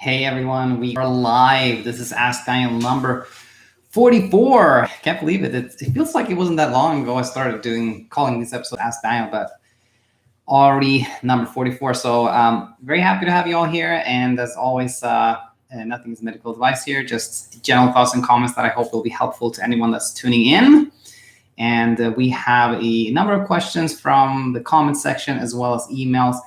Hey everyone, we are live. This is Ask Daniel number 44. Can't believe it. It feels like it wasn't that long ago I started calling this episode Ask Daniel, but already number 44. So very happy to have you all here. And as always, nothing is medical advice here, just general thoughts and comments that I hope will be helpful to anyone that's tuning in. And we have a number of questions from the comment section as well as emails.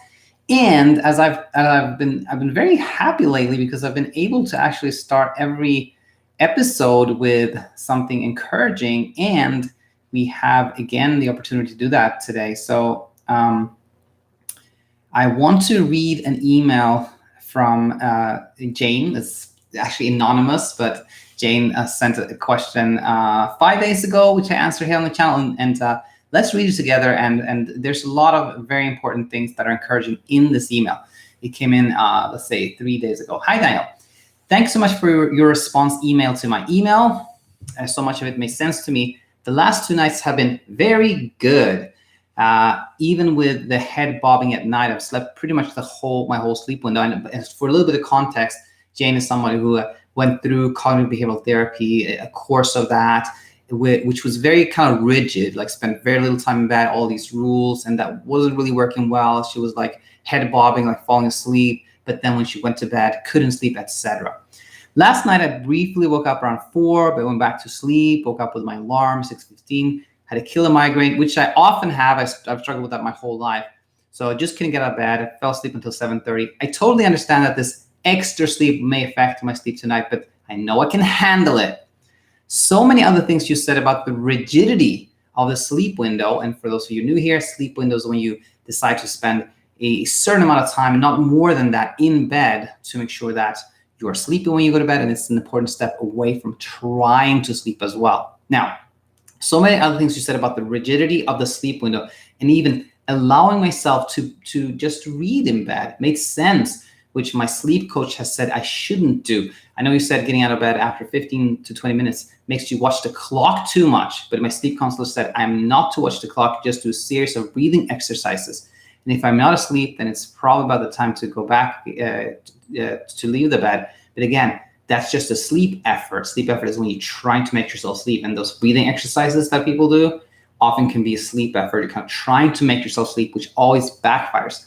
And as I've been very happy lately because I've been able to actually start every episode with something encouraging, and we have again the opportunity to do that today. So I want to read an email from Jane. It's actually anonymous, but Jane sent a question 5 days ago, which I answered here on the channel, and let's read it together. And there's a lot of very important things that are encouraging in this email. It came in, let's say, 3 days ago. Hi, Daniel. Thanks so much for your response email to my email. So much of it makes sense to me. The last 2 nights have been very good. Even with the head bobbing at night, I've slept pretty much my whole sleep window. And for a little bit of context, Jane is somebody who went through cognitive behavioral therapy, a course of that, which was very kind of rigid, like spent very little time in bed, all these rules, and that wasn't really working well. She was like head bobbing, like falling asleep, but then when she went to bed, couldn't sleep, etc. Last night, I briefly woke up around 4, but went back to sleep, woke up with my alarm, 6:15, had a killer migraine, which I often have. I've struggled with that my whole life. So I just couldn't get out of bed. I fell asleep until 7:30. I totally understand that this extra sleep may affect my sleep tonight, but I know I can handle it. So many other things you said about the rigidity of the sleep window. And for those of you new here, sleep window is when you decide to spend a certain amount of time, not more than that, in bed to make sure that you're sleeping when you go to bed. And it's an important step away from trying to sleep as well. Now, so many other things you said about the rigidity of the sleep window and even allowing myself to just read in bed made sense, which my sleep coach has said I shouldn't do. I know you said getting out of bed after 15 to 20 minutes makes you watch the clock too much, but my sleep counselor said I'm not to watch the clock, just do a series of breathing exercises. And if I'm not asleep, then it's probably about the time to go back to leave the bed. But again, that's just a sleep effort. Sleep effort is when you're trying to make yourself sleep. And those breathing exercises that people do often can be a sleep effort. You're kind of trying to make yourself sleep, which always backfires.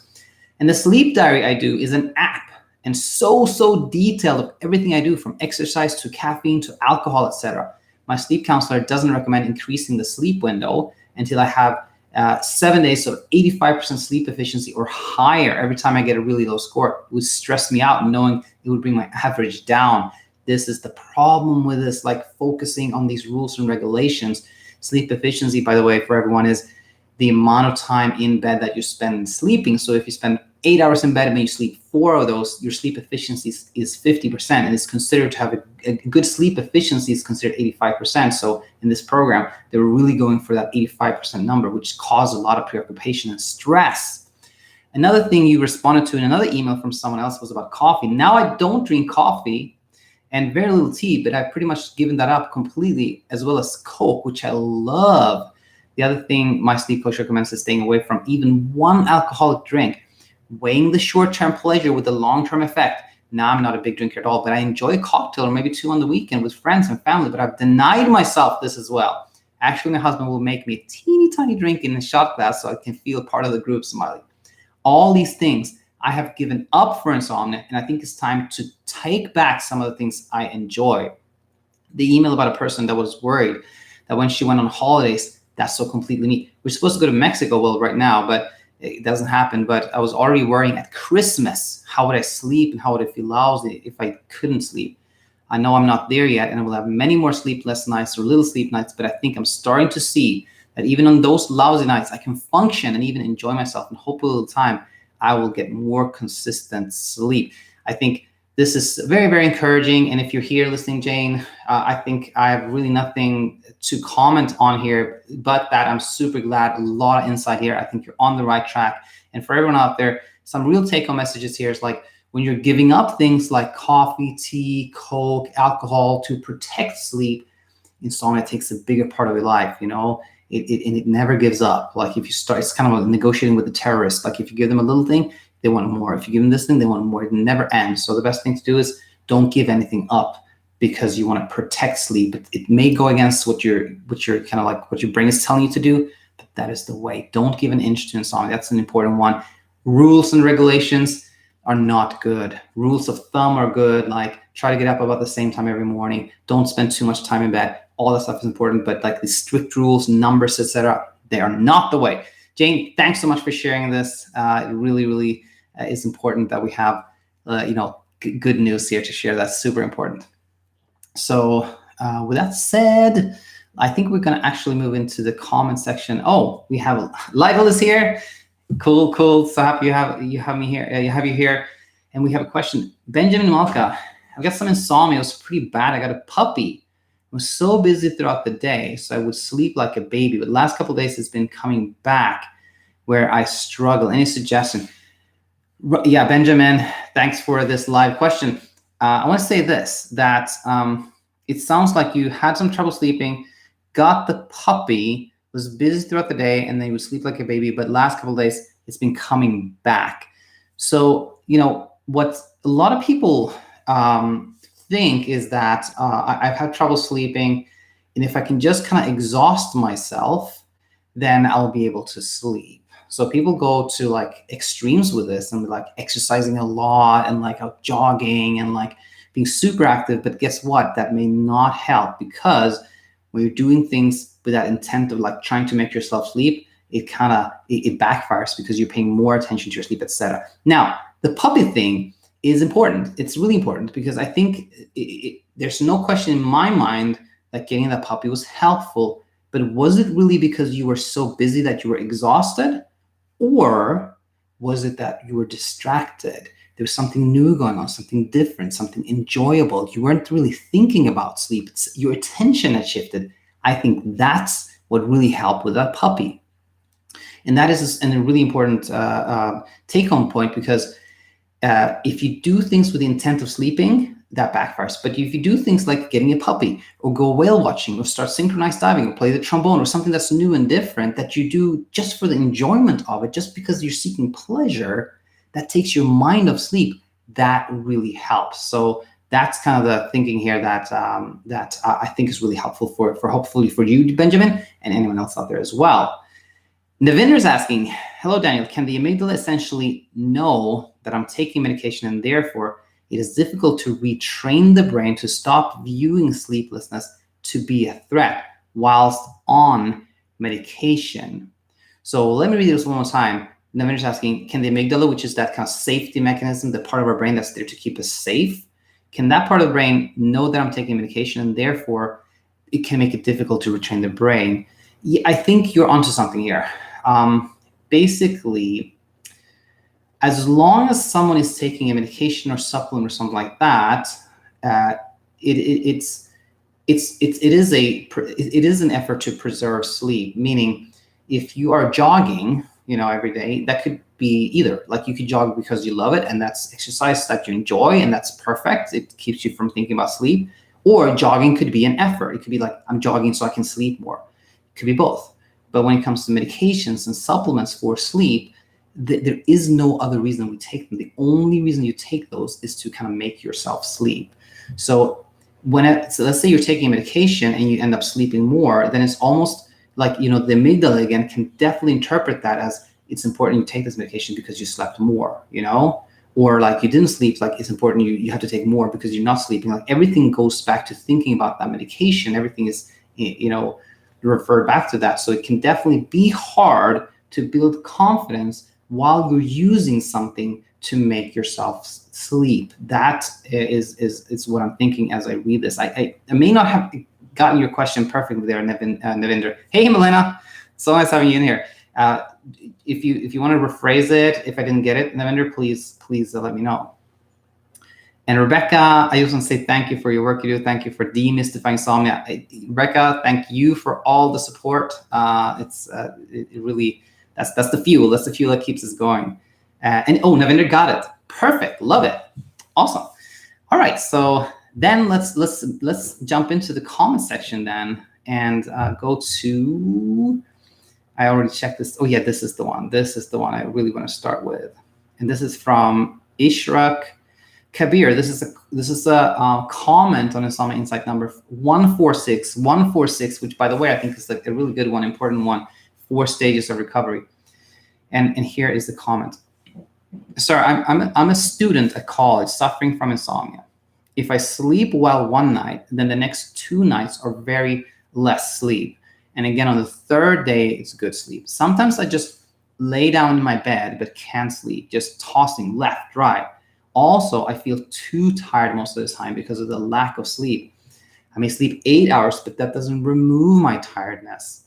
And the sleep diary I do is an app, and so detailed of everything I do, from exercise to caffeine to alcohol, etc. My sleep counselor doesn't recommend increasing the sleep window until I have 7 days of 85% sleep efficiency or higher every time I get a really low score. It would stress me out knowing it would bring my average down. This is the problem with this, like focusing on these rules and regulations. Sleep efficiency, by the way, for everyone, is the amount of time in bed that you spend sleeping. So if you spend 8 hours in bed and then you sleep 4 of those, your sleep efficiency is 50%, and it's considered to have a good sleep efficiency is considered 85%. So in this program, they were really going for that 85% number, which caused a lot of preoccupation and stress. Another thing you responded to in another email from someone else was about coffee. Now I don't drink coffee and very little tea, but I've pretty much given that up completely, as well as Coke, which I love. The other thing my sleep coach recommends is staying away from even one alcoholic drink, weighing the short-term pleasure with the long-term effect. Now, I'm not a big drinker at all, but I enjoy a cocktail or maybe 2 on the weekend with friends and family, but I've denied myself this as well. Actually, my husband will make me a teeny tiny drink in a shot glass so I can feel part of the group, smiling. All these things I have given up for insomnia, and I think it's time to take back some of the things I enjoy. The email about a person that was worried that when she went on holidays, that's so completely me. We're supposed to go to Mexico, well, right now, but it doesn't happen. But I was already worrying at Christmas, how would I sleep and how would I feel lousy if I couldn't sleep? I know I'm not there yet, and I will have many more sleepless nights or little sleep nights, but I think I'm starting to see that even on those lousy nights, I can function and even enjoy myself, and hopefully with time, I will get more consistent sleep. I think this is very encouraging. And if you're here listening, Jane, I think I have really nothing to comment on here, but that I'm super glad. A lot of insight here. I think you're on the right track. And for everyone out there, some real take-home messages here is like, when you're giving up things like coffee, tea, Coke, alcohol to protect sleep, insomnia takes a bigger part of your life, you know? It never gives up. Like if you start, it's kind of like negotiating with a terrorist. Like if you give them a little thing, they want more. If you give them this thing, they want more. It never ends. So the best thing to do is don't give anything up because you want to protect sleep. It may go against what your kind of like what your brain is telling you to do, but that is the way. Don't give an inch to insomnia. That's an important one. Rules and regulations are not good. Rules of thumb are good, like try to get up about the same time every morning. Don't spend too much time in bed. All that stuff is important, but like the strict rules, numbers, etc., they are not the way. Jane, thanks so much for sharing this. It really, really is important that we have, good news here to share. That's super important. So with that said, I think we're going to actually move into the comment section. Oh, we have Lionel is here. Cool. So happy you have me here. You have you here, and we have a question. Benjamin Malka, I've got some insomnia. It was pretty bad. I got a puppy. I was so busy throughout the day, so I would sleep like a baby. But the last couple of days, it's been coming back where I struggle. Any suggestion? Yeah, Benjamin, thanks for this live question. I want to say this, that it sounds like you had some trouble sleeping, got the puppy, was busy throughout the day, and then you would sleep like a baby, but last couple of days, it's been coming back. So, what a lot of people think is that I've had trouble sleeping, and if I can just kind of exhaust myself, then I'll be able to sleep. So people go to like extremes with this and like exercising a lot and like out jogging and like being super active. But guess what? That may not help, because when you're doing things with that intent of like trying to make yourself sleep, it backfires because you're paying more attention to your sleep, etc. Now, the puppy thing is important. It's really important because I think there's no question in my mind that getting that puppy was helpful. But was it really because you were so busy that you were exhausted? Or was it that you were distracted? There was something new going on, something different, something enjoyable. You weren't really thinking about sleep. Your attention had shifted. I think that's what really helped with that puppy. And that is a really important take-home point, because if you do things with the intent of sleeping, that backfires. But if you do things like getting a puppy or go whale watching or start synchronized diving or play the trombone or something that's new and different that you do just for the enjoyment of it, just because you're seeking pleasure, that takes your mind off sleep, that really helps. So that's kind of the thinking here that I think is really helpful for hopefully for you, Benjamin, and anyone else out there as well. Navinder is asking, hello, Daniel, can the amygdala essentially know that I'm taking medication and therefore it is difficult to retrain the brain to stop viewing sleeplessness to be a threat whilst on medication? So let me read this one more time. Navinder is asking, can the amygdala, which is that kind of safety mechanism, the part of our brain that's there to keep us safe, can that part of the brain know that I'm taking medication and therefore it can make it difficult to retrain the brain? Yeah, I think you're onto something here. Basically, as long as someone is taking a medication or supplement or something like that, it is an effort to preserve sleep. Meaning, if you are jogging, every day, that could be either like you could jog because you love it and that's exercise that you enjoy and that's perfect. It keeps you from thinking about sleep. Or jogging could be an effort. It could be like, I'm jogging so I can sleep more. It could be both. But when it comes to medications and supplements for sleep, there is no other reason we take them. The only reason you take those is to kind of make yourself sleep. So so let's say you're taking a medication and you end up sleeping more, then it's almost like, the amygdala again can definitely interpret that as it's important you take this medication because you slept more, or like you didn't sleep, like it's important you have to take more because you're not sleeping. Like everything goes back to thinking about that medication. Everything is, referred back to that. So it can definitely be hard to build confidence while you're using something to make yourself sleep. That is what I'm thinking as I read this. I may not have gotten your question perfectly there, Navinder. Hey, Malena, so nice having you in here. If you want to rephrase it, if I didn't get it, Navinder, please let me know. And Rebecca, I just want to say thank you for your work you do. Thank you for demystifying insomnia. Rebecca, thank you for all the support. It really, that's the fuel. That's the fuel that keeps us going. Navinder got it. Perfect. Love it. Awesome. All right. So then let's jump into the comment section then and go to. I already checked this. Oh yeah, this is the one. This is the one I really want to start with. and this is from Ishrak Kabir. This is a comment on Insomnia Insight number 146, which, by the way, I think is like a really good one, important one, 4 stages of recovery. And here is the comment. Sir, I'm a student at college suffering from insomnia. If I sleep well one night, then the next 2 nights are very less sleep. And again, on the 3rd day, it's good sleep. Sometimes I just lay down in my bed but can't sleep, just tossing left, right. Also, I feel too tired most of the time because of the lack of sleep. I may sleep 8 hours, but that doesn't remove my tiredness.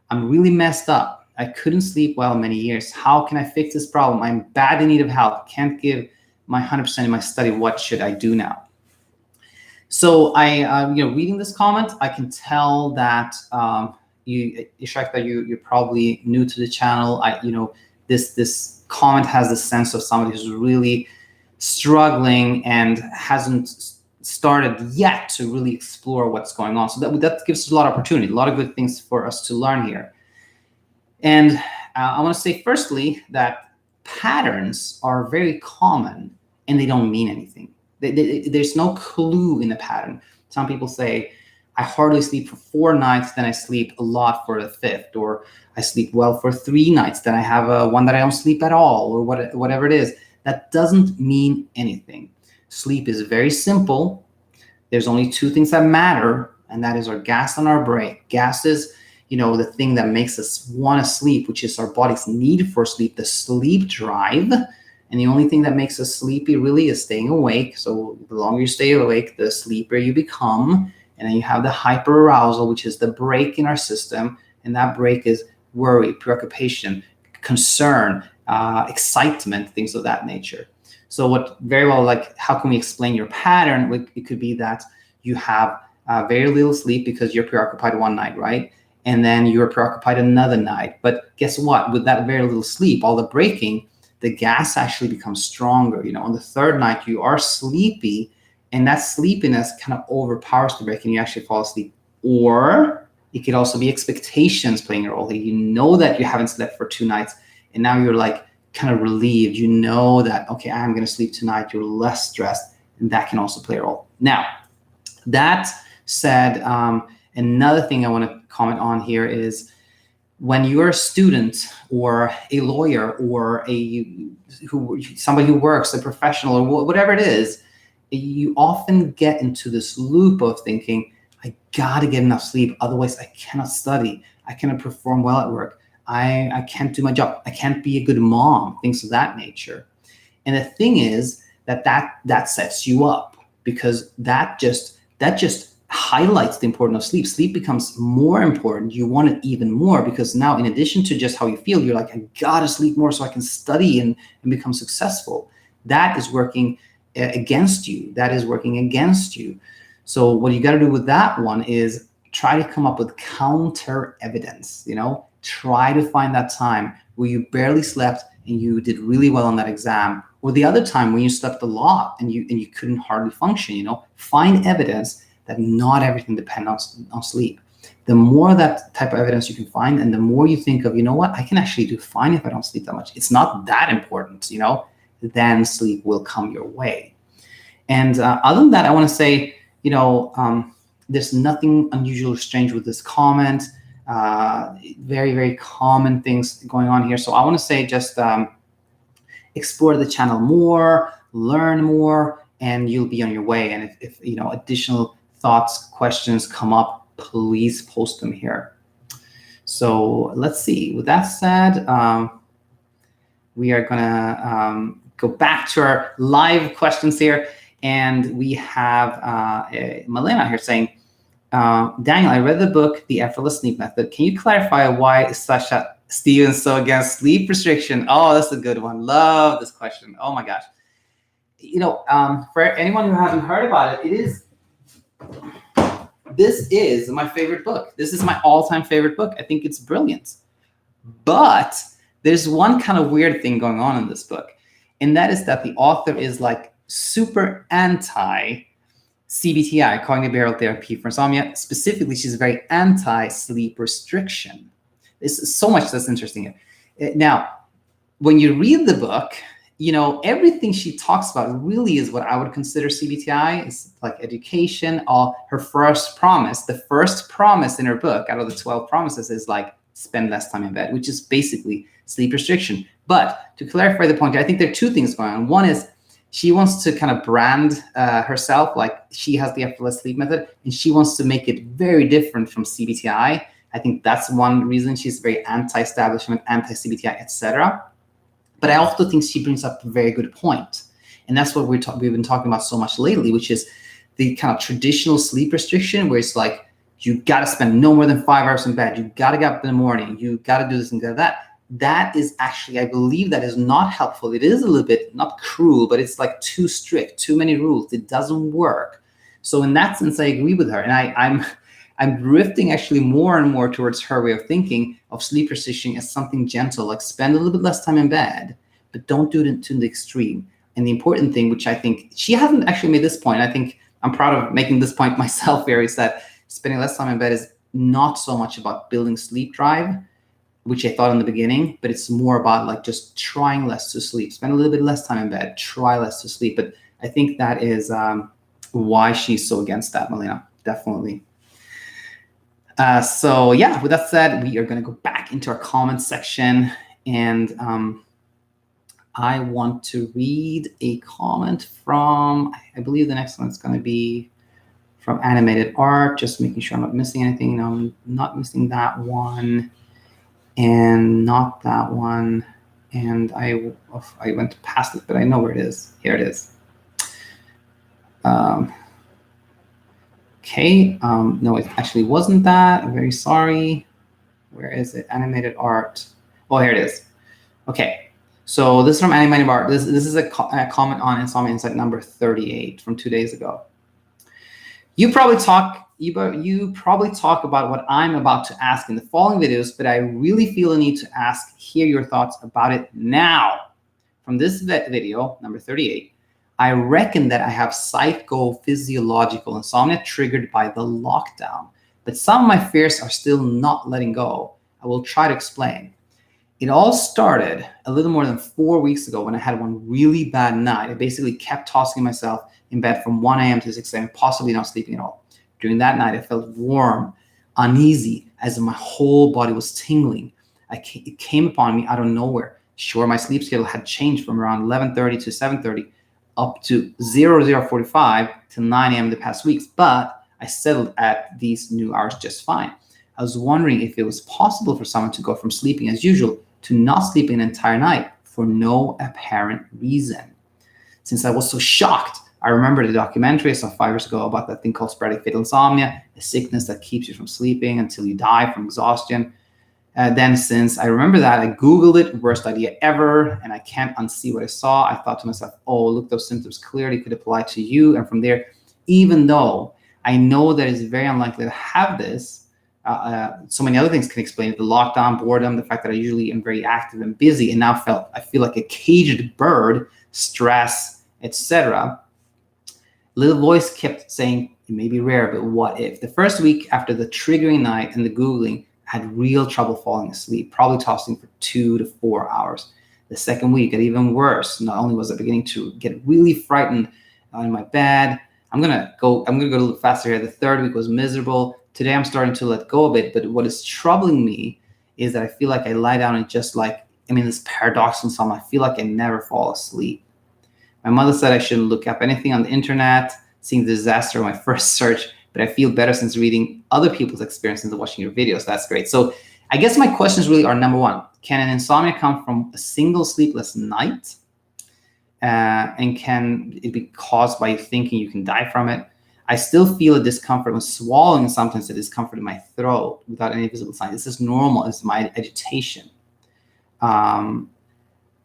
I'm really messed up. I couldn't sleep well many years. How can I fix this problem? I'm bad in need of help. Can't give my 100% in my study. What should I do now? So reading this comment, I can tell that Ishrak, that you're probably new to the channel. This comment has the sense of somebody who's really struggling and hasn't started yet to really explore what's going on. So that gives us a lot of opportunity, a lot of good things for us to learn here. And I want to say, firstly, that patterns are very common and they don't mean anything. There's no clue in the pattern. Some people say, I hardly sleep for 4 nights, then I sleep a lot for the 5th, or I sleep well for 3 nights, then I have one that I don't sleep at all, or whatever it is. That doesn't mean anything. Sleep is very simple. There's only 2 things that matter, and that is our gas and our break. Gas is, the thing that makes us want to sleep, which is our body's need for sleep, the sleep drive. And the only thing that makes us sleepy really is staying awake. So the longer you stay awake, the sleepier you become. And then you have the hyperarousal, which is the break in our system. And that break is worry, preoccupation, concern, excitement, things of that nature. So how can we explain your pattern? It could be that you have very little sleep because you're preoccupied one night, right? And then you're preoccupied another night. But guess what? With that very little sleep, all the breaking, the gas actually becomes stronger. On the 3rd night, you are sleepy, and that sleepiness kind of overpowers the break, and you actually fall asleep. Or it could also be expectations playing a role. You know that you haven't slept for 2 nights, and now you're like kind of relieved. You know that, okay, I'm going to sleep tonight. You're less stressed, and that can also play a role. Now, that said, another thing I want to comment on here is when you're a student or a lawyer or somebody who works, a professional, or whatever it is, you often get into this loop of thinking, I gotta get enough sleep, otherwise I cannot study, I cannot perform well at work, I can't do my job, I can't be a good mom, things of that nature. And the thing is that sets you up, because that just highlights the importance of sleep. Sleep becomes more important. You want it even more, because now, in addition to just how you feel, you're like, I gotta sleep more so I can study and become successful. That is working against you. So what you got to do with that one is try to come up with counter evidence. Try to find that time where you barely slept and you did really well on that exam, or the other time when you slept a lot and you couldn't hardly function. Find evidence that not everything depends on sleep. The more that type of evidence you can find, and the more you think of, I can actually do fine if I don't sleep that much. It's not that important, then sleep will come your way. And other than that, I want to say, there's nothing unusual or strange with this comment. Very, very common things going on here. So I want to say just explore the channel more, learn more, and you'll be on your way. And if additional thoughts, questions come up, please post them here. So let's see. With that said, we are gonna go back to our live questions here, and we have Malena here saying, Daniel, I read the book, The Effortless Sleep Method. Can you clarify why is Sasha Stevens so against sleep restriction? Oh, that's a good one. Love this question. Oh my gosh. For anyone who hasn't heard about it, this is my favorite book. This is my all-time favorite book. I think it's brilliant. But there's one kind of weird thing going on in this book, and that is that the author is like super anti CBTi, cognitive behavioral therapy for insomnia. Specifically, she's very anti-sleep restriction. There's so much that's interesting here. Now, when you read the book, everything she talks about really is what I would consider CBTi. It's like education. Her first promise, the first promise in her book out of the 12 promises is like spend less time in bed, which is basically sleep restriction. But to clarify the point, I think there are two things going on. One is she wants to kind of brand herself like she has the effortless sleep method, and she wants to make it very different from CBTi. I think that's one reason she's very anti-establishment, anti-CBTi, etc. But I also think she brings up a very good point. And that's what we've been talking about so much lately, which is the kind of traditional sleep restriction where it's like, you got to spend no more than 5 hours in bed. You got to get up in the morning. You got to do this and that. That is actually, I believe that is not helpful. It is a little bit, not cruel, but it's like too strict, too many rules. It doesn't work. So in that sense, I agree with her. And I'm drifting actually more and more towards her way of thinking of sleep restriction as something gentle, like spend a little bit less time in bed, but don't do it to the extreme. And the important thing, which I think she hasn't actually made this point, I think I'm proud of making this point myself here, is that spending less time in bed is not so much about building sleep drive, which I thought in the beginning, but it's more about like just trying less to sleep, spend a little bit less time in bed, try less to sleep. But I think that is why she's so against that, Malena, definitely. So yeah, with that said, we are going to go back into our comments section, and I want to read a comment from, I believe the next one is going to be from Animated Art, just making sure I'm not missing anything. No, I'm not missing that one, and not that one. And I went past it, but I know where it is. Here it is. Okay, no, it actually wasn't that. I'm very sorry. Where is it? Animated Art. Oh, here it is. Okay, so this is from Animated Art. This is a comment on Insomnia Insight number 38 from 2 days ago. You probably talk about what I'm about to ask in the following videos, but I really feel a need to hear your thoughts about it now. From this video, number 38, I reckon that I have psychophysiological insomnia triggered by the lockdown, but some of my fears are still not letting go. I will try to explain. It all started a little more than 4 weeks ago when I had one really bad night. I basically kept tossing myself in bed from 1 a.m. to 6 a.m., possibly not sleeping at all. During that night, I felt warm, uneasy, as if my whole body was tingling. It came upon me out of nowhere. Sure, my sleep schedule had changed from around 11:30 to 7:30 up to 00:45 to 9 a.m. the past weeks, but I settled at these new hours just fine. I was wondering if it was possible for someone to go from sleeping as usual to not sleeping an entire night for no apparent reason. Since I was so shocked, I remember the documentary I saw 5 years ago about that thing called sporadic fatal insomnia, a sickness that keeps you from sleeping until you die from exhaustion. Then since I remember that, I Googled it, worst idea ever, and I can't unsee what I saw. I thought to myself, oh, look, those symptoms clearly could apply to you. And from there, even though I know that it's very unlikely to have this, so many other things can explain it. The lockdown, boredom, the fact that I usually am very active and busy, and now I feel like a caged bird, stress, etc. Little voice kept saying, it may be rare, but what if? The first week after the triggering night and the Googling, I had real trouble falling asleep, probably tossing for 2 to 4 hours. The second week got even worse. Not only was I beginning to get really frightened in my bed, I'm gonna go a little faster here. The third week was miserable. Today I'm starting to let go a bit, but what is troubling me is that I feel like I lie down and just like, this paradoxical insomnia, I feel like I never fall asleep. My mother said I shouldn't look up anything on the internet, seeing the disaster of my first search, but I feel better since reading other people's experiences and watching your videos. That's great. So I guess my questions really are, number one, can an insomnia come from a single sleepless night? And can it be caused by thinking you can die from it? I still feel a discomfort when swallowing, and sometimes a discomfort in my throat without any visible sign. This is normal. It's my agitation. All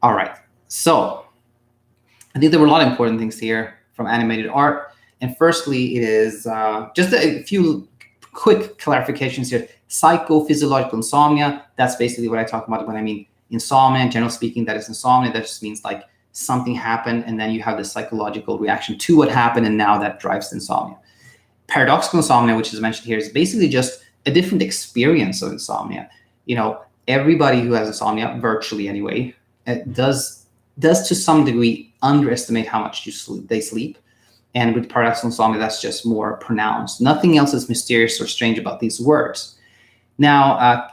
right. So I think there were a lot of important things here from Animated Art. And firstly, it is just a few quick clarifications here. Psychophysiological insomnia, that's basically what I talk about when I mean insomnia. Generally speaking, that is insomnia. That just means like something happened and then you have this psychological reaction to what happened, and now that drives the insomnia. Paradoxical insomnia, which is mentioned here, is basically just a different experience of insomnia. Everybody who has insomnia, virtually anyway, does does to some degree underestimate how much they sleep. And with paradoxical insomnia, that's just more pronounced. Nothing else is mysterious or strange about these words. Now,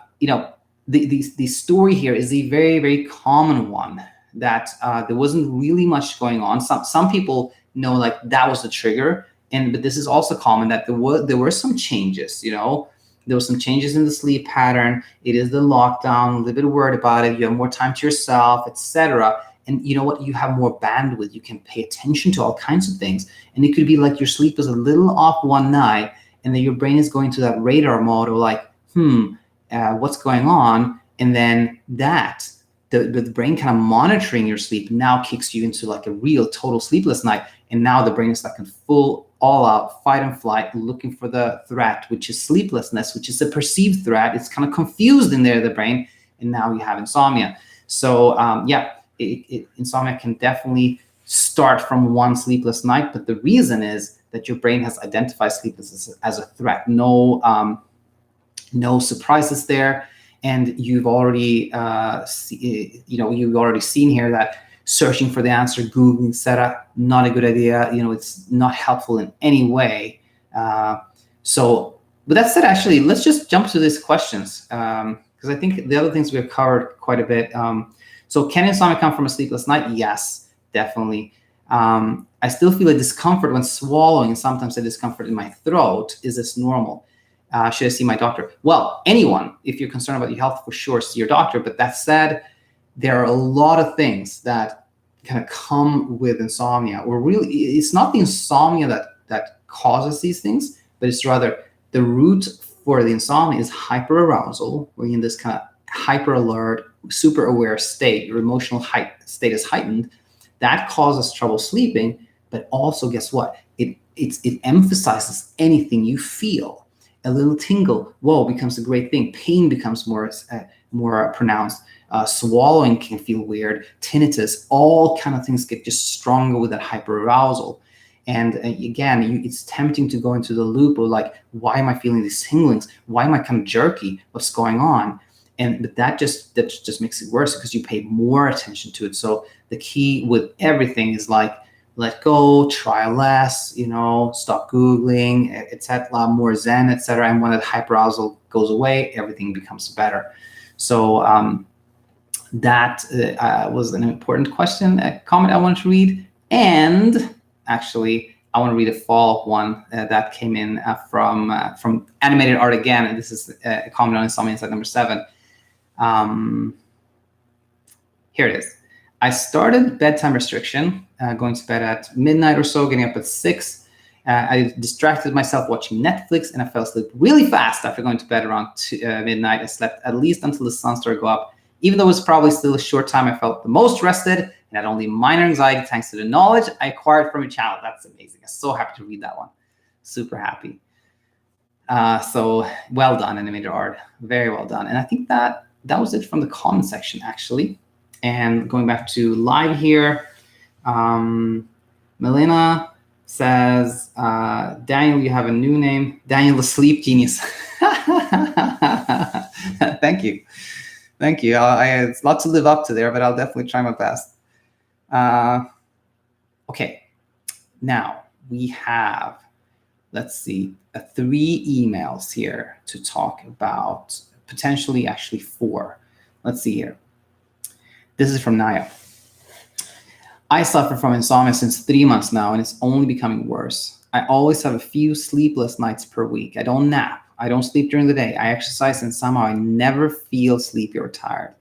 the story here is a very, very common one, that there wasn't really much going on. Some people know like that was the trigger, but this is also common that there were some changes. There were some changes in the sleep pattern. It is the lockdown, a little bit worried about it. You have more time to yourself, etc. And you know what? You have more bandwidth. You can pay attention to all kinds of things. And it could be like your sleep is a little off one night, and then your brain is going to that radar mode of like, what's going on? And then the brain kind of monitoring your sleep now kicks you into like a real total sleepless night. And now the brain is like in full all out fight and flight, looking for the threat, which is sleeplessness, which is a perceived threat. It's kind of confused in there, the brain. And now you have insomnia. So insomnia can definitely start from one sleepless night, but the reason is that your brain has identified sleeplessness as a threat. No surprises there, and you've already seen here that searching for the answer, Googling, etc., not a good idea. It's not helpful in any way. But that said, actually, let's just jump to these questions, because I think the other things we've covered quite a bit. So can insomnia come from a sleepless night? Yes, definitely. I still feel a discomfort when swallowing, and sometimes a discomfort in my throat. Is this normal? Should I see my doctor? Well, anyone, if you're concerned about your health, for sure, see your doctor. But that said, there are a lot of things that kind of come with insomnia. Or really, it's not the insomnia that causes these things, but it's rather the root for the insomnia is hyperarousal, where you're in this kind of hyper alert, super aware state. Your emotional state is heightened. That causes trouble sleeping. But also, guess what? It emphasizes anything you feel. A little tingle, whoa, becomes a great thing. Pain becomes more pronounced. Swallowing can feel weird. Tinnitus, all kind of things get just stronger with that hyperarousal. And again, it's tempting to go into the loop of like, why am I feeling these tinglings? Why am I kind of jerky? What's going on? But that just makes it worse because you pay more attention to it. So the key with everything is like, let go, try less, stop Googling, etc., more Zen, etc. And when that hyperarousal goes away, everything becomes better. So that was an important comment I wanted to read. And actually, I want to read a follow-up one that came in from Animated Art again. And this is a comment on Insomnia Insight number 7. Here it is. I started bedtime restriction, going to bed at midnight or so, getting up at 6. I distracted myself watching Netflix, and I fell asleep really fast after going to bed around midnight. I slept at least until the sun started to go up. Even though it was probably still a short time, I felt the most rested and had only minor anxiety thanks to the knowledge I acquired from your channel. That's amazing. I'm so happy to read that one. Super happy. So well done, Animated Art. Very well done. And I think that was it from the comment section, actually. And going back to live here, Malena says, Daniel, you have a new name. Daniel the Sleep Genius. Thank you. Thank you. It's a lot to live up to there, but I'll definitely try my best. Okay. Now we have, let's see, 3 emails here to talk about, potentially actually 4. Let's see here. This is from Naya. I suffer from insomnia since 3 months now, and it's only becoming worse. I always have a few sleepless nights per week. I don't nap. I don't sleep during the day. I exercise, and somehow I never feel sleepy or tired.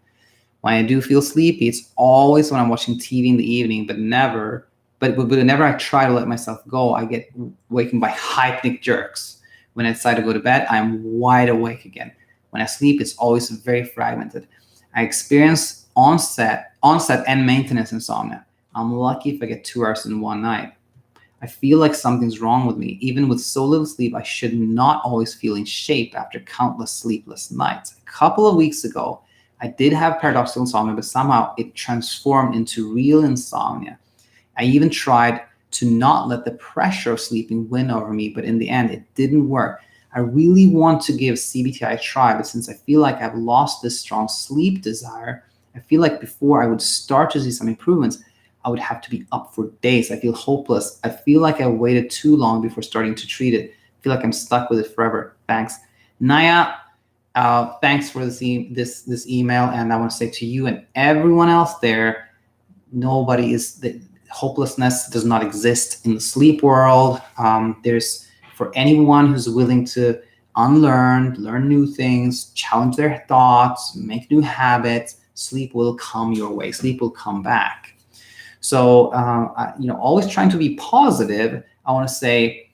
When I do feel sleepy, it's always when I'm watching TV in the evening, but whenever I try to let myself go, I get wakened by hypnic jerks. When I decide to go to bed, I'm wide awake again. When I sleep, it's always very fragmented. I experience onset and maintenance insomnia. I'm lucky if I get 2 hours in one night. I feel like something's wrong with me. Even with so little sleep, I should not always feel in shape after countless sleepless nights. A couple of weeks ago, I did have paradoxical insomnia, but somehow it transformed into real insomnia. I even tried to not let the pressure of sleeping win over me, but in the end, it didn't work. I really want to give CBTi a try, but since I feel like I've lost this strong sleep desire, I feel like before I would start to see some improvements, I would have to be up for days. I feel hopeless. I feel like I waited too long before starting to treat it. I feel like I'm stuck with it forever. Thanks. Naya, thanks for this email. And I want to say to you and everyone else there, hopelessness does not exist in the sleep world. There's, for anyone who's willing to learn new things, challenge their thoughts, make new habits, sleep will come your way. Sleep will come back. So, always trying to be positive. I want to say,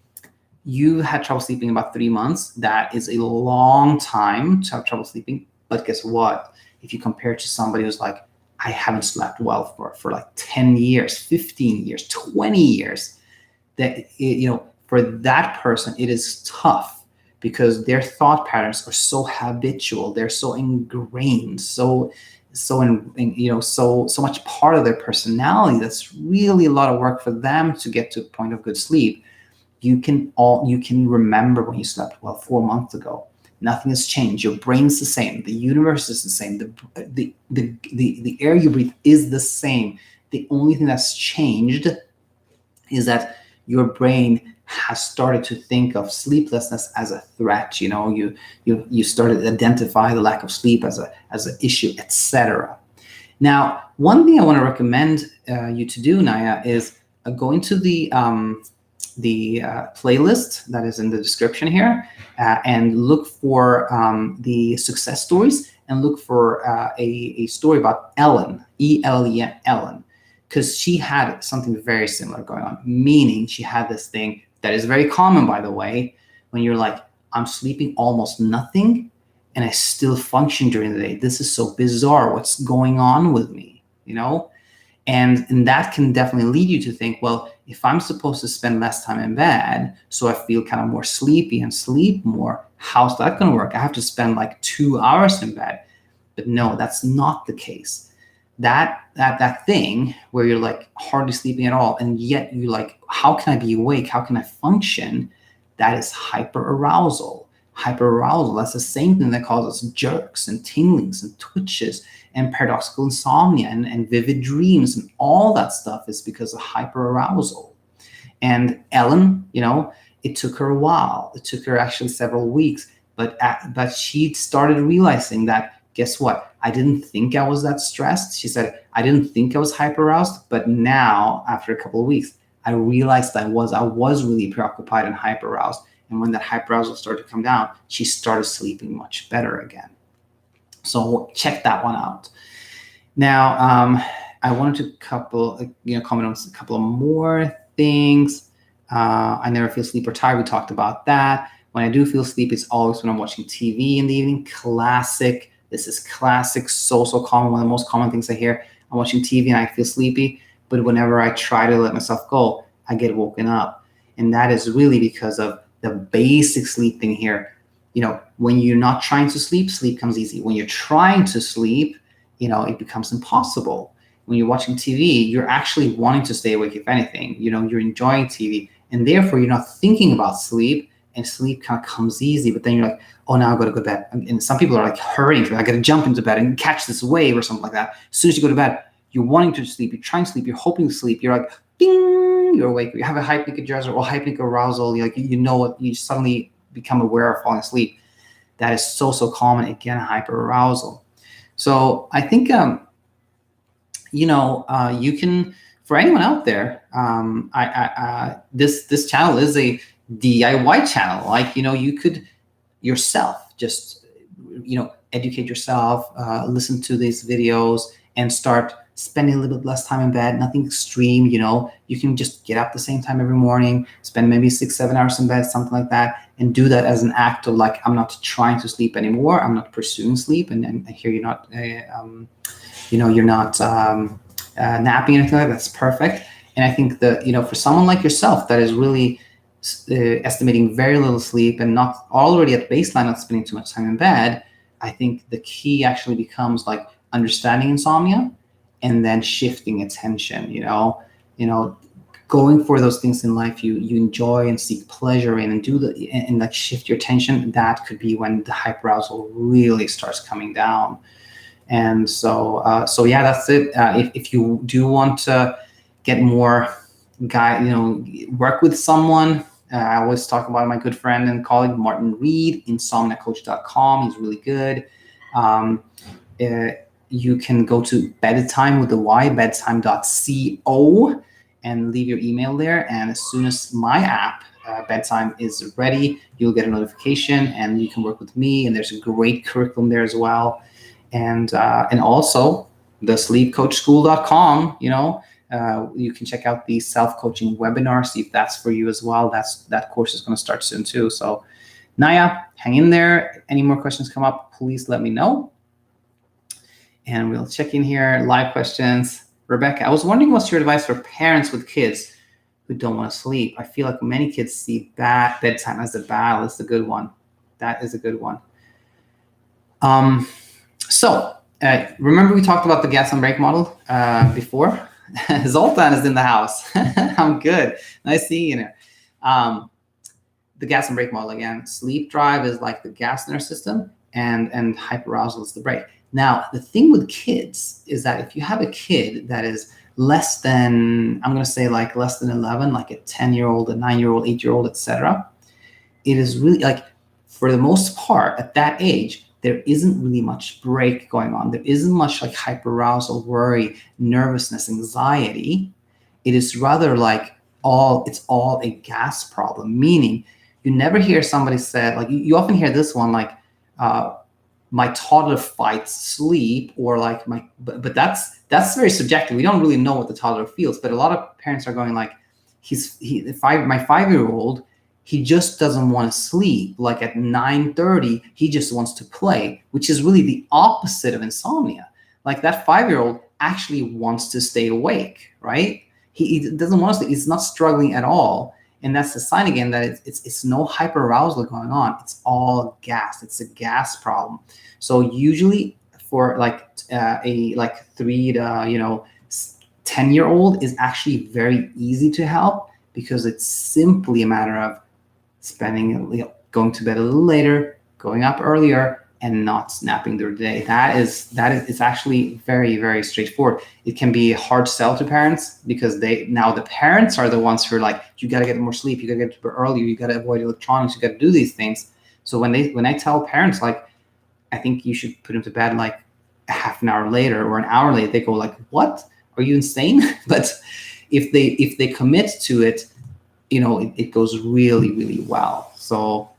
you had trouble sleeping about 3 months. That is a long time to have trouble sleeping. But guess what? If you compare it to somebody who's like, I haven't slept well for like 10 years, 15 years, 20 years, for that person, it is tough because their thought patterns are so habitual. They're so ingrained, so much part of their personality. That's really a lot of work for them to get to a point of good sleep. You can remember when you slept well 4 months ago. Nothing has changed. Your brain's the same. The universe is the same. The air you breathe is the same. The only thing that's changed is that your brain has started to think of sleeplessness as a threat. You started to identify the lack of sleep as an issue, etc. Now, one thing I want to recommend you to do, Naya, is go into the playlist that is in the description here and look for the success stories, and look for a story about Ellen, E-L-E-N, Ellen, because she had something very similar going on, meaning she had this thing that is very common, by the way, when you're like, I'm sleeping almost nothing and I still function during the day. This is so bizarre. What's going on with me, And that can definitely lead you to think, well, if I'm supposed to spend less time in bed so I feel kind of more sleepy and sleep more, how's that going to work? I have to spend like 2 hours in bed. But no, that's not the case. That thing where you're like hardly sleeping at all, and yet you're like, how can I be awake? How can I function? That is hyperarousal. Hyperarousal, that's the same thing that causes jerks and tinglings and twitches and paradoxical insomnia and vivid dreams, and all that stuff is because of hyperarousal. And Ellen, it took her a while. It took her actually several weeks, but she started realizing that, guess what? I didn't think I was that stressed. She said, I didn't think I was hyperaroused, but now after a couple of weeks, I realized I was really preoccupied and hyperaroused. And when that hyperarousal started to come down, she started sleeping much better again. So check that one out. Now, I wanted to comment on a couple of more things. I never feel sleepy or tired. We talked about that. When I do feel sleepy, it's always when I'm watching TV in the evening. Classic. This is classic. So common. One of the most common things I hear. I'm watching TV and I feel sleepy, but whenever I try to let myself go, I get woken up. And that is really because of the basic sleep thing here. When you're not trying to sleep, sleep comes easy. When you're trying to sleep, it becomes impossible. When you're watching TV, you're actually wanting to stay awake, if anything. You're enjoying TV, and therefore you're not thinking about sleep, and sleep kind of comes easy. But then you're like, oh, now I got to go to bed. And some people are like hurrying. I got to jump into bed and catch this wave or something like that. As soon as you go to bed, you're wanting to sleep. You're trying to sleep. You're hoping to sleep. You're like, ding, you're awake. You have a hypnic or hypnic-arousal. You suddenly become aware of falling asleep. That is so common. Again, hyperarousal. So I think, you can, for anyone out there, this channel is a DIY channel. Like, you could yourself just, educate yourself, listen to these videos and start spending a little bit less time in bed. Nothing extreme. You can just get up the same time every morning, spend maybe 6-7 hours in bed, something like that, and do that as an act of like, I'm not trying to sleep anymore. I'm not pursuing sleep. And here you're not, you're not napping or anything like that. That's perfect. And I think that, for someone like yourself that is really estimating very little sleep and not already at baseline, not spending too much time in bed, I think the key actually becomes like understanding insomnia and then shifting attention, going for those things in life you enjoy and seek pleasure in, and like shift your attention. That could be when the hyperarousal really starts coming down. And so yeah, that's it. If you do want to get more work with someone, I always talk about my good friend and colleague Martin Reed, insomniacoach.com. He's really good. You can go to bedtime with the Y, bedtime.co, and leave your email there. And as soon as my app, Bedtime, is ready, you'll get a notification and you can work with me. And there's a great curriculum there as well. And also the sleepcoachschool.com, you can check out the self-coaching webinar, see if that's for you as well. That course is going to start soon too. So Naya, hang in there. Any more questions come up, please let me know. And we'll check in here. Live questions. Rebecca, I was wondering what's your advice for parents with kids who don't want to sleep? I feel like many kids see bedtime as a battle. It's a good one. That is a good one. So remember we talked about the gas and brake model before? Zoltan is in the house. I'm good. Nice seeing you there. The gas and brake model again. Sleep drive is like the gas in our system, and hyperarousal is the brake. Now, the thing with kids is that if you have a kid that is less than, I'm going to say like less than 11, like a 10-year-old, a 9-year-old, 8-year-old, etc., it is really like, for the most part, at that age, there isn't really much brake going on. There isn't much like hyperarousal, worry, nervousness, anxiety. It is rather like it's all a gas problem, meaning you never hear somebody say, like you often hear this one, like, my toddler fights sleep, or like but that's very subjective. We don't really know what the toddler feels, but a lot of parents are going like, my 5-year-old, he just doesn't want to sleep. Like at 9:30, he just wants to play, which is really the opposite of insomnia. Like that 5-year-old actually wants to stay awake, right? He doesn't want to sleep. He's not struggling at all. And that's the sign again that it's no hyperarousal going on. It's all gas. It's a gas problem. So usually for like a 3 to 10-year-old is actually very easy to help, because it's simply a matter of going to bed a little later, going up earlier, and not snapping their day. That is it's actually very, very straightforward. It can be a hard sell to parents, because the parents are the ones who are like, you got to get more sleep, you got to get to bed earlier, you got to avoid electronics, you got to do these things. So when I tell parents like, I think you should put them to bed like a half an hour later or an hour later, they go like, what? Are you insane? But if they commit to it, it goes really, really well. So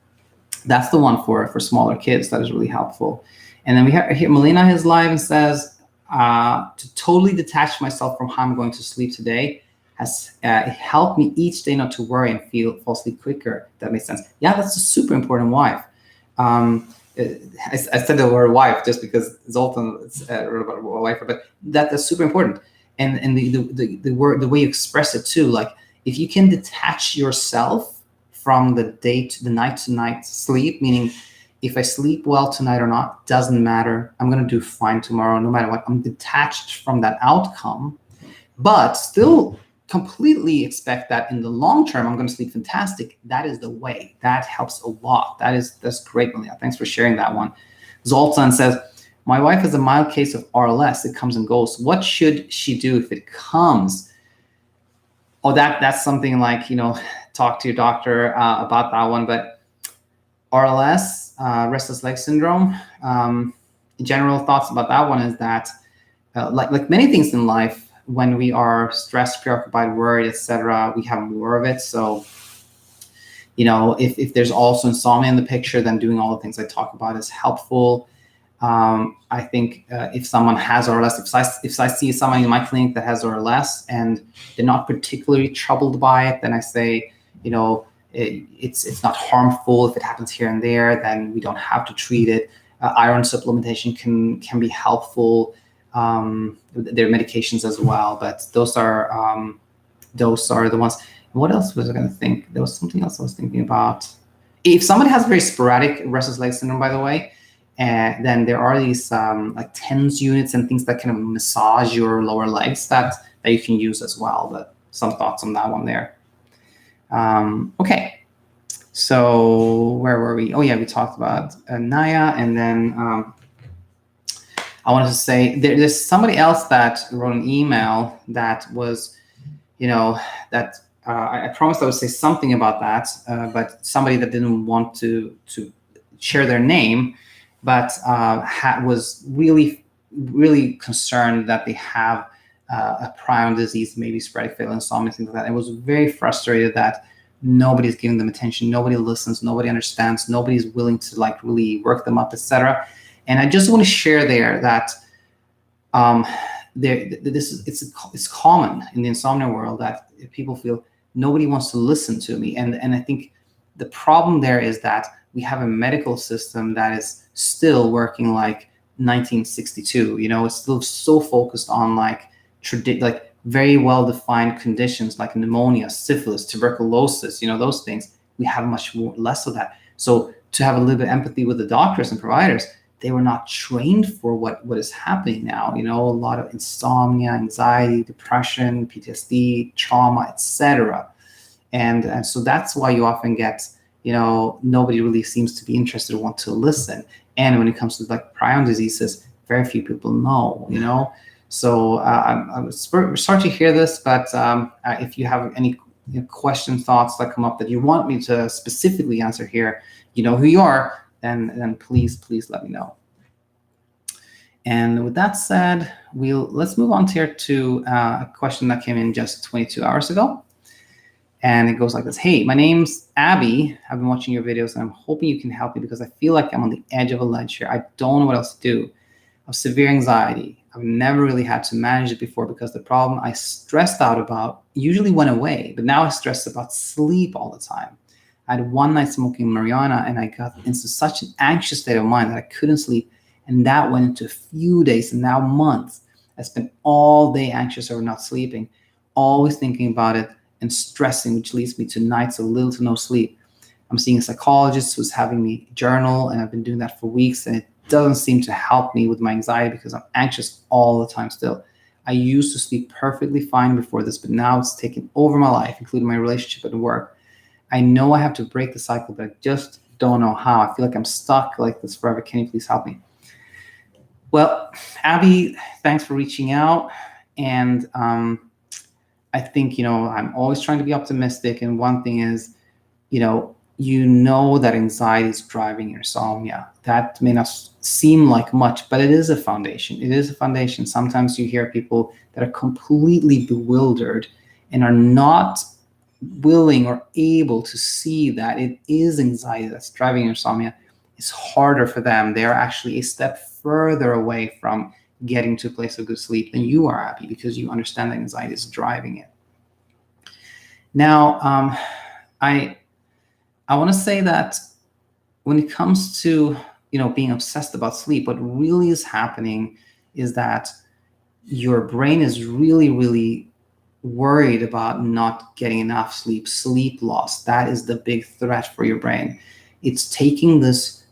that's the one for smaller kids. That is really helpful. And then we have here, Malena is live and says, to totally detach myself from how I'm going to sleep today has helped me each day not to worry and fall asleep quicker. That makes sense. Yeah, that's a super important wife. I said the word wife just because Zoltan wrote about a wife, but that's super important. And the way you express it too, like if you can detach yourself from the night to night sleep, meaning if I sleep well tonight or not, doesn't matter. I'm going to do fine tomorrow, no matter what. I'm detached from that outcome, but still completely expect that in the long term, I'm going to sleep fantastic. That is the way. That helps a lot. That's great, Malia. Thanks for sharing that one. Zoltan says, my wife has a mild case of RLS. It comes and goes. What should she do if it comes? Oh, that's something like, talk to your doctor about that one. But RLS, restless leg syndrome, general thoughts about that one is that like many things in life, when we are stressed, preoccupied, worried, etc., we have more of it. So, if there's also insomnia in the picture, then doing all the things I talk about is helpful. I think if someone has RLS, if I see someone in my clinic that has RLS and they're not particularly troubled by it, then I say, it's not harmful. If it happens here and there, then we don't have to treat it. Iron supplementation can be helpful. There are medications as well, but those are the ones. What else was I going to think? There was something else I was thinking about. If somebody has very sporadic restless leg syndrome, by the way, then there are these like TENS units and things that kind of massage your lower legs that you can use as well. But some thoughts on that one there. Okay, so where were we? Oh yeah, we talked about Naya, and then I wanted to say there's somebody else that wrote an email that was, that I promised I would say something about that, but somebody that didn't want to share their name, but was really concerned that they have a prion disease, maybe sporadic fatal insomnia, things like that. It was very frustrated that nobody's giving them attention, nobody listens, nobody understands, nobody's willing to like really work them up, etc. And I just want to share there that it's common in the insomnia world that people feel nobody wants to listen to me, and I think the problem there is that we have a medical system that is still working like 1962. It's still so focused on like very well defined conditions like pneumonia, syphilis, tuberculosis, those things. We have much less of that. So to have a little bit of empathy with the doctors and providers, they were not trained for what is happening now. A lot of insomnia, anxiety, depression, PTSD, trauma, etc. And so that's why you often get, nobody really seems to be interested or want to listen. And when it comes to like prion diseases, very few people know. So I'm sorry to hear this, but if you have any questions, thoughts that come up that you want me to specifically answer here, you know who you are, then please let me know. And with that said, let's move on here to a question that came in just 22 hours ago. And it goes like this. Hey, my name's Abbey. I've been watching your videos and I'm hoping you can help me because I feel like I'm on the edge of a ledge here. I don't know what else to do. I have severe anxiety. I've never really had to manage it before because the problem I stressed out about usually went away, but now I stress about sleep all the time. I had one night smoking marijuana and I got into such an anxious state of mind that I couldn't sleep. And that went into a few days and now months. I spent all day anxious over not sleeping, always thinking about it and stressing, which leads me to nights of little to no sleep. I'm seeing a psychologist who's having me journal, and I've been doing that for weeks, and it doesn't seem to help me with my anxiety because I'm anxious all the time still. I used to sleep perfectly fine before this, but now it's taken over my life, including my relationship and work. I know I have to break the cycle, but I just don't know how. I feel like I'm stuck like this forever. Can you please help me? Well, Abbey, thanks for reaching out. And I think, I'm always trying to be optimistic. And one thing is, that anxiety is driving your insomnia. That may not seem like much, but it is a foundation. It is a foundation. Sometimes you hear people that are completely bewildered and are not willing or able to see that it is anxiety that's driving your insomnia. It's harder for them. They're actually a step further away from getting to a place of good sleep than you are, Abbey, because you understand that anxiety is driving it. Now, I want to say that when it comes to being obsessed about sleep, what really is happening is that your brain is really worried about not getting enough sleep, sleep loss. That is the big threat for your brain. It's taking this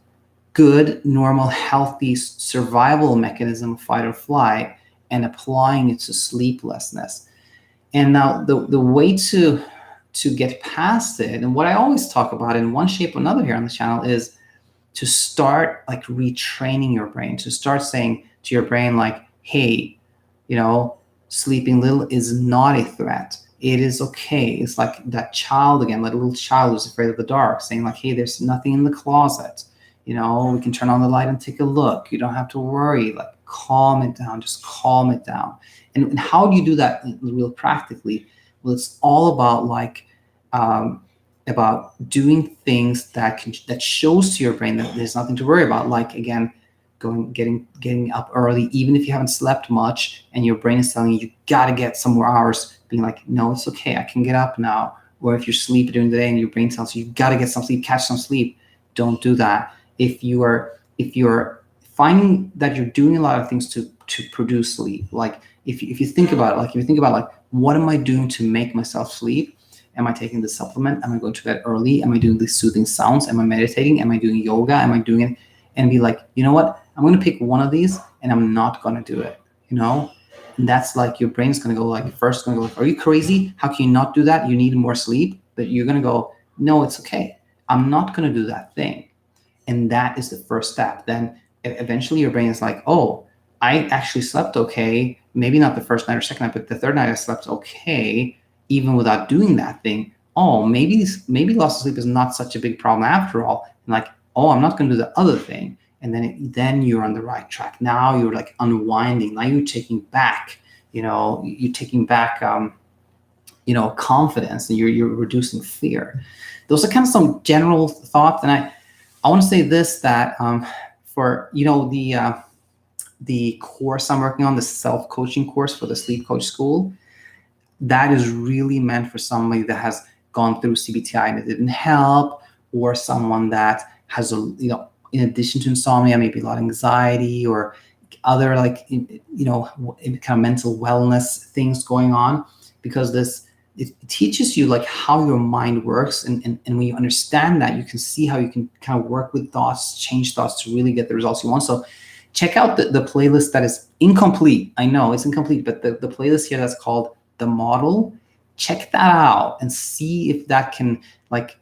good, normal, healthy survival mechanism, fight or flight, and applying it to sleeplessness. And now the way to get past it, and what I always talk about in one shape or another here on the channel, is to start like retraining your brain, to start saying to your brain like, hey, sleeping little is not a threat. It is okay. It's like that child again, that little child who's afraid of the dark, saying like, hey, there's nothing in the closet. We can turn on the light and take a look. You don't have to worry. Like, calm it down. Just calm it down. And how do you do that real practically? Well, it's all about like about doing things that shows to your brain that there's nothing to worry about. Like, again, getting up early, even if you haven't slept much, and your brain is telling you got to get some more hours. Being like, no, it's okay. I can get up now. Or if you're sleeping during the day and your brain tells you got to get some sleep, catch some sleep, don't do that. If you're finding that you're doing a lot of things to produce sleep, like if you think about it, what am I doing to make myself sleep? Am I taking the supplement? Am I going to bed early? Am I doing these soothing sounds? Am I meditating? Am I doing yoga? Am I doing it? And be like, you know what? I'm going to pick one of these and I'm not going to do it, And that's like your brain's going to go like, first going to go like, are you crazy? How can you not do that? You need more sleep. But you're going to go, no, it's okay. I'm not going to do that thing. And that is the first step. Then eventually your brain is like, oh, I actually slept okay. Maybe not the first night or second night, but the third night I slept okay, even without doing that thing. Oh, maybe loss of sleep is not such a big problem after all. And like, oh, I'm not going to do the other thing. And then you're on the right track. Now you're like unwinding. Now you're taking back, you're taking back, confidence, and you're reducing fear. Those are kind of some general thoughts. And I want to say this, that for the course I'm working on, the self-coaching course for the sleep coach school, that is really meant for somebody that has gone through CBTi and it didn't help, or someone that has in addition to insomnia, maybe a lot of anxiety or other kind of mental wellness things going on, because it teaches you like how your mind works, and when you understand that, you can see how you can kind of work with thoughts, change thoughts to really get the results you want. So check out the playlist that is incomplete. I know it's incomplete, but the playlist here that's called The Model, check that out and see if that can like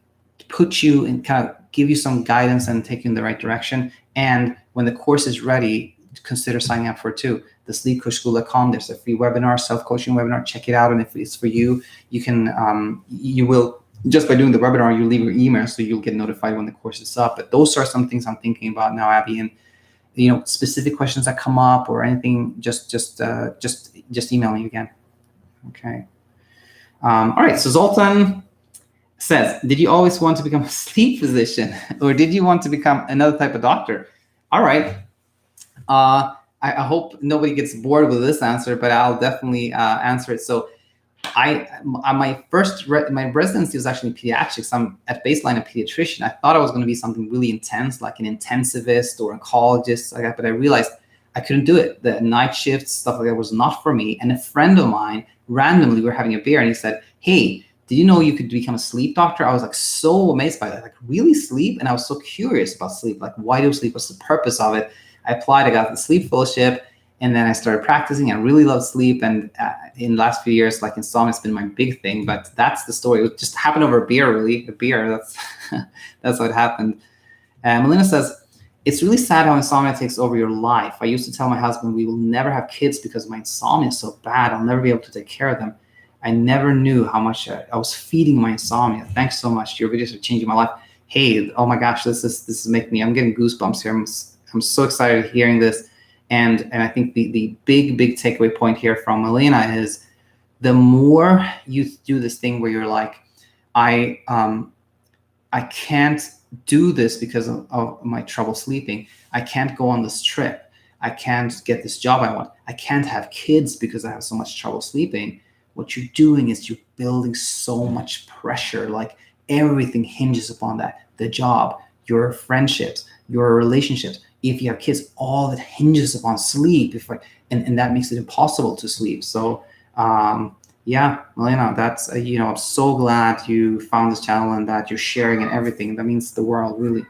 put you and kind of give you some guidance and take you in the right direction. And when the course is ready, consider signing up for it too. The sleepcoachschool.com, there's a free webinar, self-coaching webinar. Check it out. And if it's for you, you can, you will, just by doing the webinar, you leave your email, so you'll get notified when the course is up. But those are some things I'm thinking about now, Abbey. And specific questions that come up or anything, just email me again. Okay. All right. So Zoltan says, did you always want to become a sleep physician, or did you want to become another type of doctor? All right. I hope nobody gets bored with this answer, but I'll definitely answer it. So my residency was actually in pediatrics. I'm at baseline a pediatrician. I thought I was going to be something really intense, like an intensivist or oncologist, like that, but I realized I couldn't do it. The night shifts, stuff like that, was not for me. And a friend of mine, randomly, we were having a beer, and he said, hey, did you know you could become a sleep doctor? I was like so amazed by that. Like, really, sleep? And I was so curious about sleep. Like, why do sleep? What's the purpose of it? I applied, I got the sleep fellowship, and then I started practicing. I really love sleep. And in the last few years, like, insomnia has been my big thing. But that's the story. It just happened over a beer, really. A beer, that's how it happened. Malena says, it's really sad how insomnia takes over your life. I used to tell my husband we will never have kids because my insomnia is so bad. I'll never be able to take care of them. I never knew how much I was feeding my insomnia. Thanks so much. Your videos are changing my life. Hey, oh my gosh, this is making me, I'm getting goosebumps here. I'm so excited hearing this. And I think the big takeaway point here from Malena is, the more you do this thing where you're like, I can't do this because of my trouble sleeping. I can't go on this trip. I can't get this job I want. I can't have kids because I have so much trouble sleeping. What you're doing is you're building so much pressure. Like, everything hinges upon that. The job, your friendships, your relationships. If you have kids, all that hinges upon sleep. And that makes it impossible to sleep. So yeah, Malena, that's I'm so glad you found this channel and that you're sharing and everything. That means the world, really.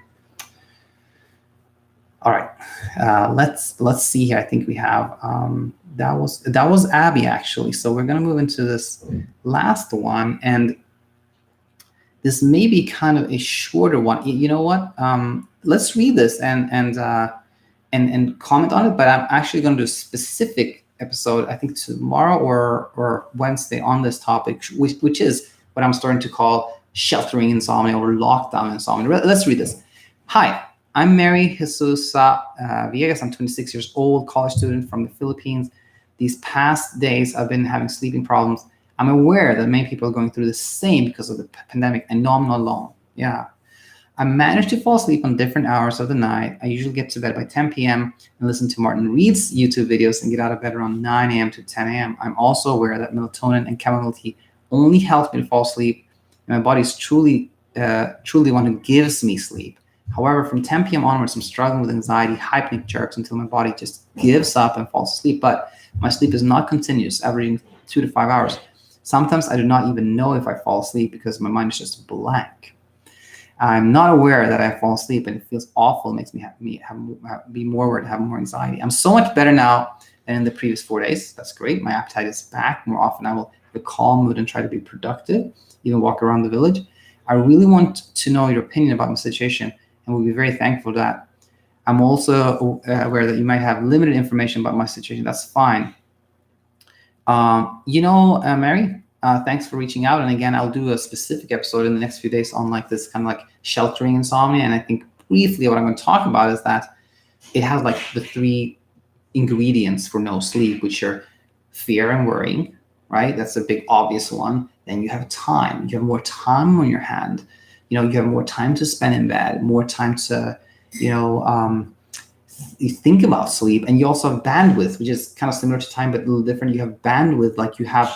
All right, let's see here. I think we have that was Abbey, actually. So we're gonna move into this last one, and this may be kind of a shorter one. You know what? Let's read this and comment on it. But I'm actually going to do a specific episode, I think tomorrow or Wednesday, on this topic, which is what I'm starting to call sheltering insomnia or lockdown insomnia. Let's read this. Hi, I'm Mary Jesus Villegas. I'm 26 years old, college student from the Philippines. These past days, I've been having sleeping problems. I'm aware that many people are going through the same because of the pandemic. I know I'm not alone. Yeah. I manage to fall asleep on different hours of the night. I usually get to bed by 10 p.m. and listen to Martin Reed's YouTube videos and get out of bed around 9 a.m. to 10 a.m. I'm also aware that melatonin and chamomile tea only help me to fall asleep, and my body is truly the one who gives me sleep. However, from 10 p.m. onwards, I'm struggling with anxiety, hypnic jerks until my body just gives up and falls asleep. But my sleep is not continuous, averaging 2 to 5 hours. Sometimes I do not even know if I fall asleep because my mind is just blank. I'm not aware that I fall asleep, and it feels awful. It makes me be more worried, have more anxiety. I'm so much better now than in the previous 4 days. That's great. My appetite is back. More often I will have a calm mood and try to be productive, even walk around the village. I really want to know your opinion about my situation, and will be very thankful for that. I'm also aware that you might have limited information about my situation. That's fine. Mary, thanks for reaching out. And again, I'll do a specific episode in the next few days on like this kind of like sheltering insomnia. And I think briefly what I'm going to talk about is that it has like the 3 ingredients for no sleep, which are fear and worrying, right? That's a big obvious one. Then you have time. You have more time on your hand. You have more time to spend in bed, more time to, you think about sleep. And you also have bandwidth, which is kind of similar to time, but a little different. You have bandwidth, like you have,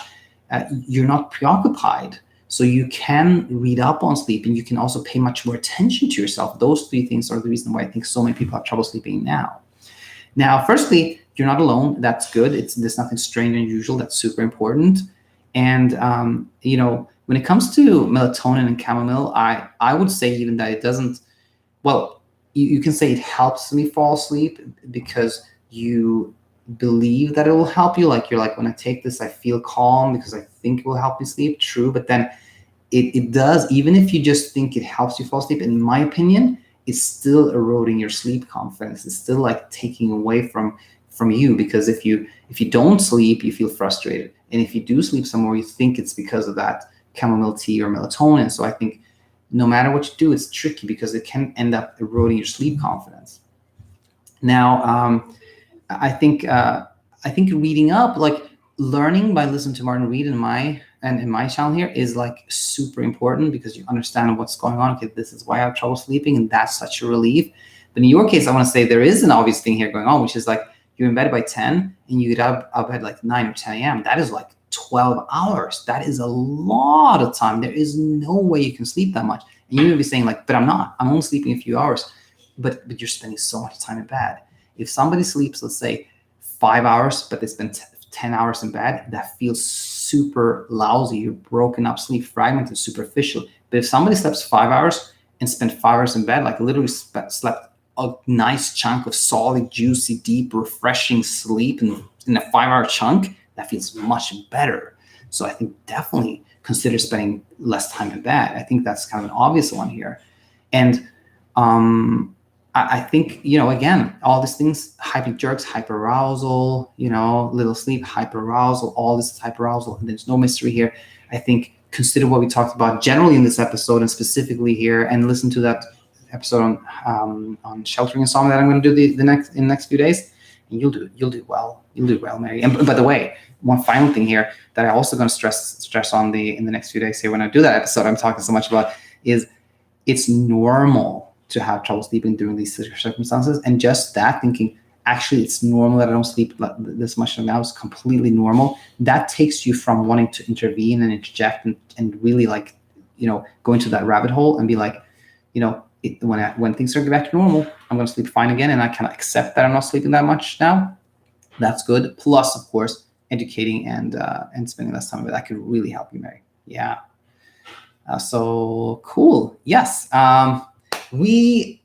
you're not preoccupied. So you can read up on sleep, and you can also pay much more attention to yourself. Those 3 things are the reason why I think so many people have trouble sleeping now. Now, firstly, you're not alone. That's good. There's nothing strange and unusual. That's super important. And, when it comes to melatonin and chamomile, I would say even that it doesn't, well, you can say it helps me fall asleep because you believe that it will help you. Like you're like, when I take this, I feel calm because I think it will help me sleep. True. But then it does, even if you just think it helps you fall asleep, in my opinion, it's still eroding your sleep confidence. It's still like taking away from you, because if you don't sleep, you feel frustrated. And if you do sleep some more, you think it's because of that chamomile tea or melatonin. So I think no matter what you do, it's tricky because it can end up eroding your sleep confidence. Now, I think reading up, like learning by listening to Martin Reed in my channel here is like super important, because you understand what's going on. Okay, this is why I have trouble sleeping, and that's such a relief. But in your case, I want to say there is an obvious thing here going on, which is like you're in bed by 10 and you get up at like 9 or 10 a.m. That is like 12 hours. That is a lot of time. There is no way you can sleep that much. And you may be saying like, but I'm only sleeping a few hours. But you're spending so much time in bed. If somebody sleeps, let's say 5 hours, but they spend 10 hours in bed, that feels super lousy. You're broken up, sleep fragmented, superficial. But if somebody sleeps 5 hours and spent 5 hours in bed, like literally slept a nice chunk of solid, juicy, deep, refreshing sleep in a 5-hour chunk, that feels much better. So I think definitely consider spending less time in bed. I think that's kind of an obvious one here. And I think, again, all these things, hypnic jerks, hyperarousal, little sleep, hyperarousal, all this is hyperarousal, and there's no mystery here. I think consider what we talked about generally in this episode and specifically here, and listen to that episode on sheltering insomnia that I'm going to do in the next few days, and you'll do well. You'll do well, Mary. And by the way, one final thing here that I'm also going to stress on in the next few days here when I do that episode I'm talking so much about is it's normal to have trouble sleeping during these circumstances. And just that, thinking, actually, it's normal that I don't sleep this much now, is completely normal. That takes you from wanting to intervene and interject and really like, go into that rabbit hole and be like, when things are back to normal, I'm going to sleep fine again. And I can accept that I'm not sleeping that much now. That's good. Plus, of course, educating and spending less time, but that could really help you, Mary. Yeah. So cool. Yes. We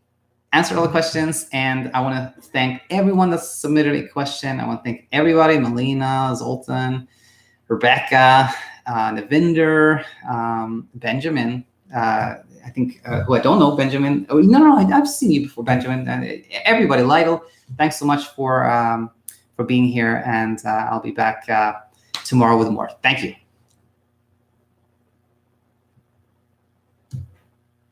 answered all the questions, and I want to thank everyone that submitted a question. I want to thank everybody: Malena, Zoltan, Rebecca, Navinder, Benjamin. I think who I don't know, Benjamin. Oh, no, I've seen you before, Benjamin. And everybody, Lytle. Thanks so much for being here, and I'll be back tomorrow with more. Thank you.